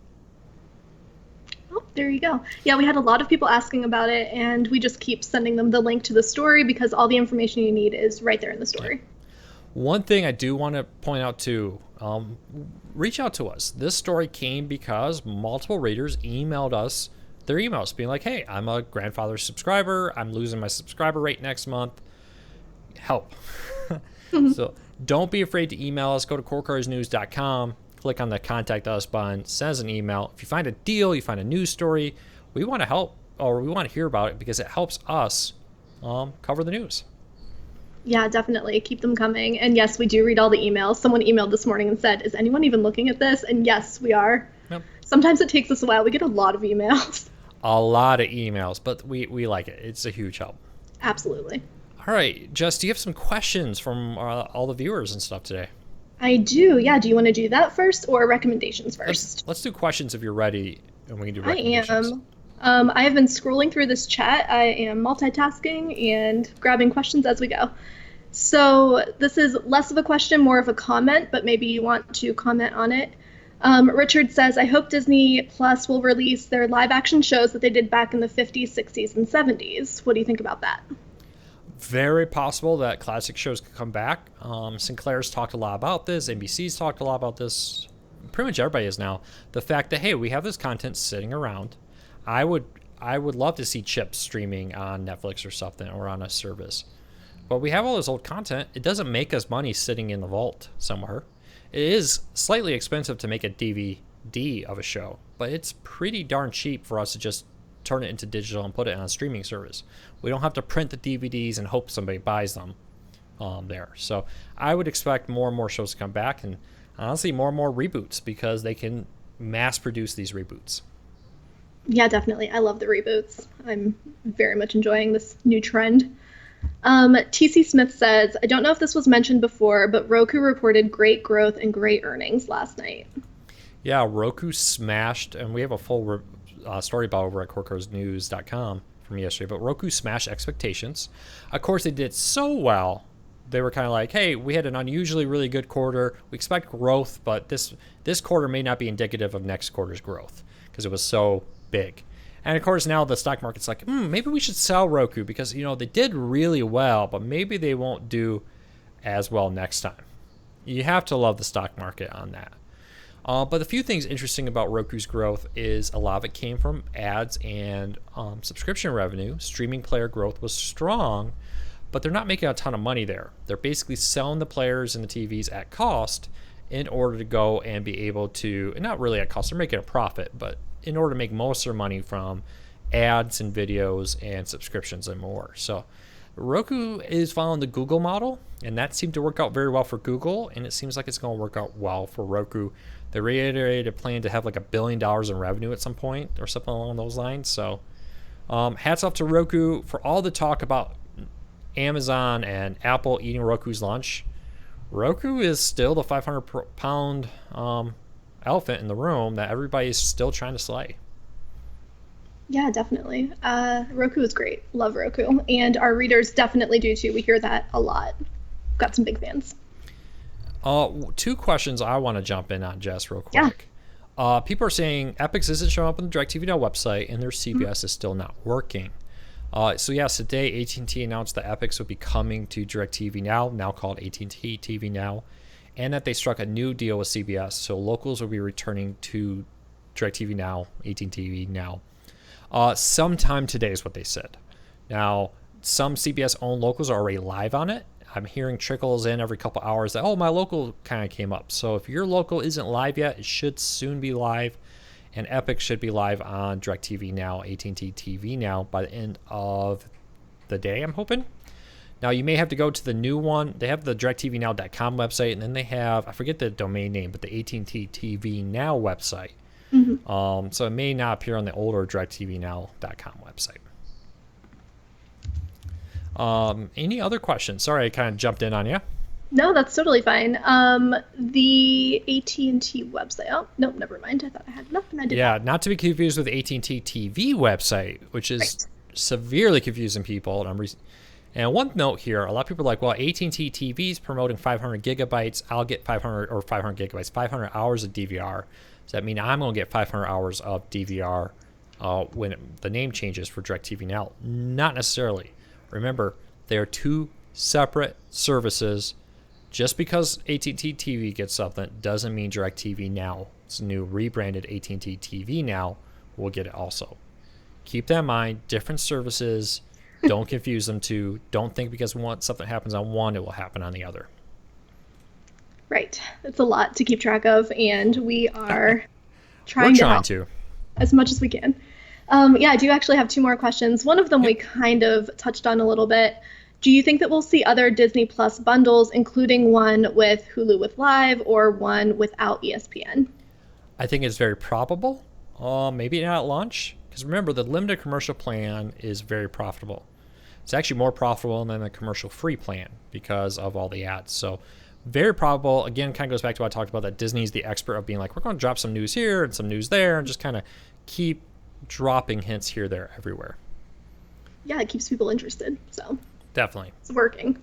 Speaker 2: Oh, there you go. Yeah, we had a lot of people asking about it, and we just keep sending them the link to the story because all the information you need is right there in the story.
Speaker 1: Yeah. One thing I do want to point out too, reach out to us. This story came because multiple readers emailed us their emails being like, hey, I'm a grandfather subscriber. I'm losing my subscriber rate next month. Help. So don't be afraid to email us. Go to corecarsnews.com, click on the contact us button, send us an email. If you find a deal, you find a news story, we want to help, or we want to hear about it because it helps us cover the news.
Speaker 2: Yeah, definitely. Keep them coming. And yes, we do read all the emails. Someone emailed this morning and said, is anyone even looking at this? And yes, we are. Yep. Sometimes it takes us a while. We get a lot of emails.
Speaker 1: A lot of emails, but we like it. It's a huge help.
Speaker 2: Absolutely.
Speaker 1: All right, Jess, do you have some questions from all the viewers and stuff today?
Speaker 2: I do. Yeah. Do you want to do that first or recommendations first?
Speaker 1: Let's do questions if you're ready, and we can do recommendations.
Speaker 2: I am. I have been scrolling through this chat. I am multitasking and grabbing questions as we go. So this is less of a question, more of a comment, but maybe you want to comment on it. Richard says, I hope Disney Plus will release their live action shows that they did back in the 50s, 60s, and 70s. What do you think about that?
Speaker 1: Very possible that classic shows could come back. Sinclair's talked a lot about this. NBC's talked a lot about this. Pretty much everybody is now. The fact that, hey, we have this content sitting around. I would love to see chips streaming on Netflix or something, or on a service. But we have all this old content. It doesn't make us money sitting in the vault somewhere. It is slightly expensive to make a DVD of a show, but it's pretty darn cheap for us to just turn it into digital and put it on a streaming service. We don't have to print the DVDs and hope somebody buys them there. So I would expect more and more shows to come back, and honestly more and more reboots, because they can mass produce these reboots.
Speaker 2: Yeah, definitely. I love the reboots. I'm very much enjoying this new trend. TC Smith says, I don't know if this was mentioned before, but Roku reported great growth and great earnings last night.
Speaker 1: Yeah, Roku smashed, and we have a full story about over at corecarsnews.com from yesterday, but Roku smashed expectations. Of course, they did so well. They were kind of like, hey, we had an unusually really good quarter. We expect growth, but this quarter may not be indicative of next quarter's growth because it was so big. And of course, now the stock market's like, maybe we should sell Roku because, they did really well, but maybe they won't do as well next time. You have to love the stock market on that. But a few things interesting about Roku's growth is a lot of it came from ads and subscription revenue. Streaming player growth was strong, but they're not making a ton of money there. They're basically selling the players and the TVs at cost in order to go and be able to, not really at cost, they're making a profit, but in order to make most of their money from ads and videos and subscriptions and more. So Roku is following the Google model, and that seemed to work out very well for Google, and it seems like it's going to work out well for Roku. They reiterated a plan to have like $1 billion in revenue at some point or something along those lines. So hats off to Roku for all the talk about Amazon and Apple eating Roku's lunch. Roku is still the 500-pound elephant in the room that everybody's still trying to slay.
Speaker 2: Yeah, definitely. Roku is great. Love Roku. And our readers definitely do too. We hear that a lot. Got some big fans.
Speaker 1: Two questions I want to jump in on, Jess, real quick. Yeah. People are saying Epix isn't showing up on the DirecTV Now website and their CBS is still not working. So yes, today AT&T announced that Epix would be coming to DirecTV now called AT&T TV Now, and that they struck a new deal with CBS. So locals will be returning to DirecTV Now, AT&T Now. Sometime today is what they said. Now, some CBS-owned locals are already live on it. I'm hearing trickles in every couple hours that, my local kind of came up. So if your local isn't live yet, it should soon be live. And Epix should be live on DirecTV Now, AT&T TV Now by the end of the day, I'm hoping. Now, you may have to go to the new one. They have the DirecTVNow.com website, and then they have, I forget the domain name, but the AT&T TV Now website. Mm-hmm. So it may not appear on the older DirecTVNow.com website. Any other questions? Sorry, I kind of jumped in on you.
Speaker 2: No, that's totally fine. The AT&T website. Oh, nope, never mind. I thought I had enough, and I did.
Speaker 1: Yeah, not to be confused with the AT&T TV website, which is severely confusing people. And one note here, a lot of people are like, well, AT&T TV is promoting 500 gigabytes. I'll get 500 gigabytes, 500 hours of DVR. Does that mean I'm going to get 500 hours of DVR when the name changes for DirecTV Now? Not necessarily. Remember, they are two separate services. Just because AT&T TV gets something doesn't mean DirecTV Now, it's new rebranded AT&T TV Now, will get it also. Keep that in mind. Different services. Don't confuse them two. Don't think because something happens on one, it will happen on the other. Right.
Speaker 2: It's a lot to keep track of, and we are trying to as much as we can. I do actually have two more questions. One of them we kind of touched on a little bit. Do you think that we'll see other Disney Plus bundles, including one with Hulu with Live or one without ESPN?
Speaker 1: I think it's very probable. Maybe not at launch, because remember, the limited commercial plan is very profitable. It's actually more profitable than the commercial-free plan because of all the ads. So very probable. Again, kind of goes back to what I talked about, that Disney's the expert of being like, we're going to drop some news here and some news there and just kind of keep dropping hints here, there, everywhere.
Speaker 2: Yeah, it keeps people interested. So
Speaker 1: definitely.
Speaker 2: It's working.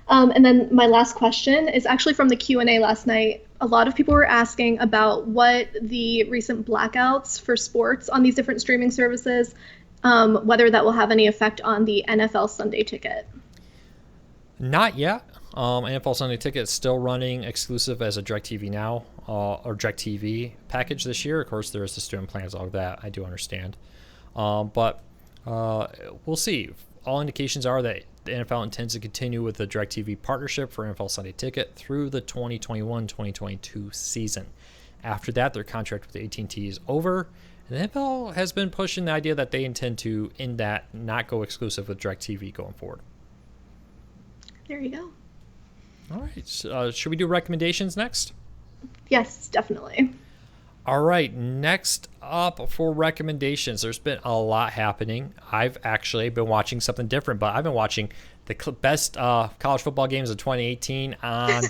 Speaker 2: And then my last question is actually from the Q&A last night. A lot of people were asking about what the recent blackouts for sports on these different streaming services, whether that will have any effect on the NFL Sunday Ticket.
Speaker 1: Not yet. NFL Sunday Ticket is still running exclusive as a DirecTV Now or DirecTV package this year. Of course, there is the student plans, all of that. I do understand. But we'll see. All indications are that the NFL intends to continue with the DirecTV partnership for NFL Sunday Ticket through the 2021-2022 season. After that, their contract with AT&T is over. And the NFL has been pushing the idea that they intend to, in that, not go exclusive with DirecTV going forward.
Speaker 2: There you go.
Speaker 1: All right. Should we do recommendations next?
Speaker 2: Yes, definitely.
Speaker 1: All right. Next up for recommendations, there's been a lot happening. I've actually been watching something different, but I've been watching the best college football games of 2018 on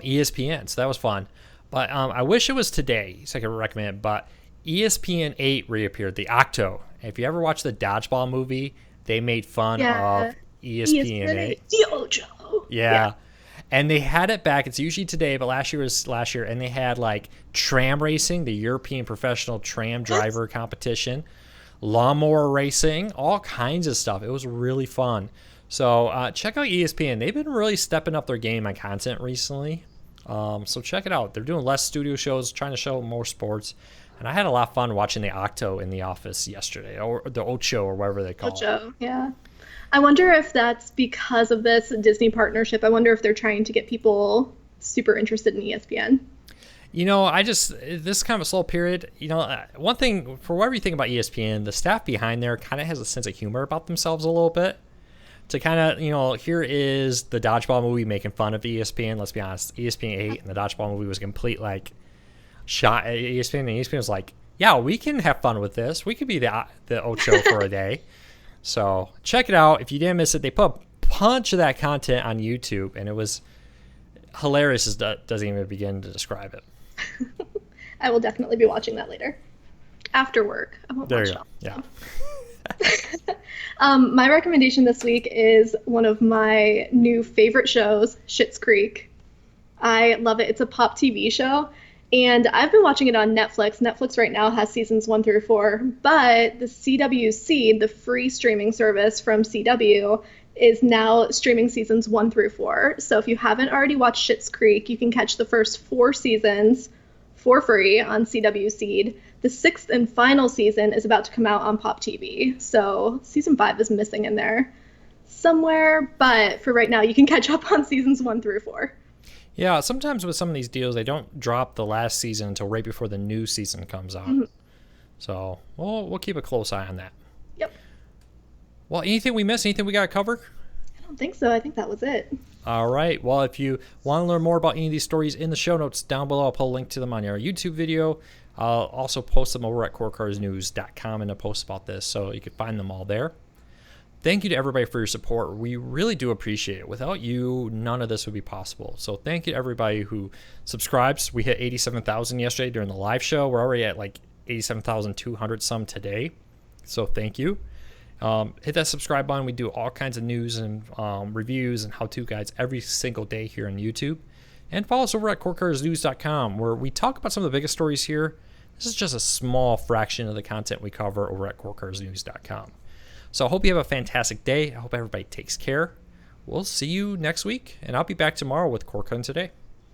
Speaker 1: ESPN. So that was fun. But I wish it was today, so I could recommend it. But ESPN 8 reappeared, the Octo. If you ever watched the Dodgeball movie, they made fun of ESPN 8.
Speaker 2: Dojo.
Speaker 1: Yeah. And they had it back. It's usually today, but last year was last year. And they had like tram racing, the European Professional Tram Driver Competition, lawnmower racing, all kinds of stuff. It was really fun. So check out ESPN. They've been really stepping up their game on content recently. So check it out. They're doing less studio shows, trying to show more sports. And I had a lot of fun watching the Octo in the office yesterday, or the Ocho, or whatever they call it.
Speaker 2: Ocho, yeah. I wonder if that's because of this Disney partnership. I wonder if they're trying to get people super interested in ESPN.
Speaker 1: This is kind of a slow period. One thing, for whatever you think about ESPN, the staff behind there kind of has a sense of humor about themselves a little bit. To kind of, here is the Dodgeball movie making fun of ESPN. Let's be honest, ESPN 8 and the Dodgeball movie was a complete, shot at ESPN. And ESPN was like, yeah, we can have fun with this. We could be the Ocho for a day. So check it out. If you didn't miss it, they put a bunch of that content on YouTube, and it was hilarious as doesn't even begin to describe it.
Speaker 2: I will definitely be watching that later. After work. I won't watch it all.
Speaker 1: Yeah.
Speaker 2: My recommendation this week is one of my new favorite shows, Schitt's Creek. I love it. It's a pop TV show, and I've been watching it on Netflix. Netflix right now has seasons 1 through 4, but the CWC, the free streaming service from CW, is now streaming seasons 1 through 4. So if you haven't already watched Schitt's Creek, you can catch the first 4 seasons for free on CW Seed. The 6th and final season is about to come out on Pop TV. So season 5 is missing in there somewhere, but for right now, you can catch up on seasons 1 through 4.
Speaker 1: Yeah, sometimes with some of these deals, they don't drop the last season until right before the new season comes out. Mm-hmm. So we'll keep a close eye on that.
Speaker 2: Yep.
Speaker 1: Well, anything we missed? Anything we got to cover?
Speaker 2: I don't think so. I think that was it.
Speaker 1: All right. Well, if you want to learn more about any of these stories in the show notes down below, I'll put a link to them on our YouTube video. I'll also post them over at corecarsnews.com in a post about this, so you can find them all there. Thank you to everybody for your support. We really do appreciate it. Without you, none of this would be possible. So thank you to everybody who subscribes. We hit 87,000 yesterday during the live show. We're already at 87,200 some today. So thank you. Hit that subscribe button. We do all kinds of news and reviews and how-to guides every single day here on YouTube. And follow us over at corecarsnews.com, where we talk about some of the biggest stories here. This is just a small fraction of the content we cover over at corecarsnews.com. So I hope you have a fantastic day. I hope everybody takes care. We'll see you next week, and I'll be back tomorrow with CoreCon Today.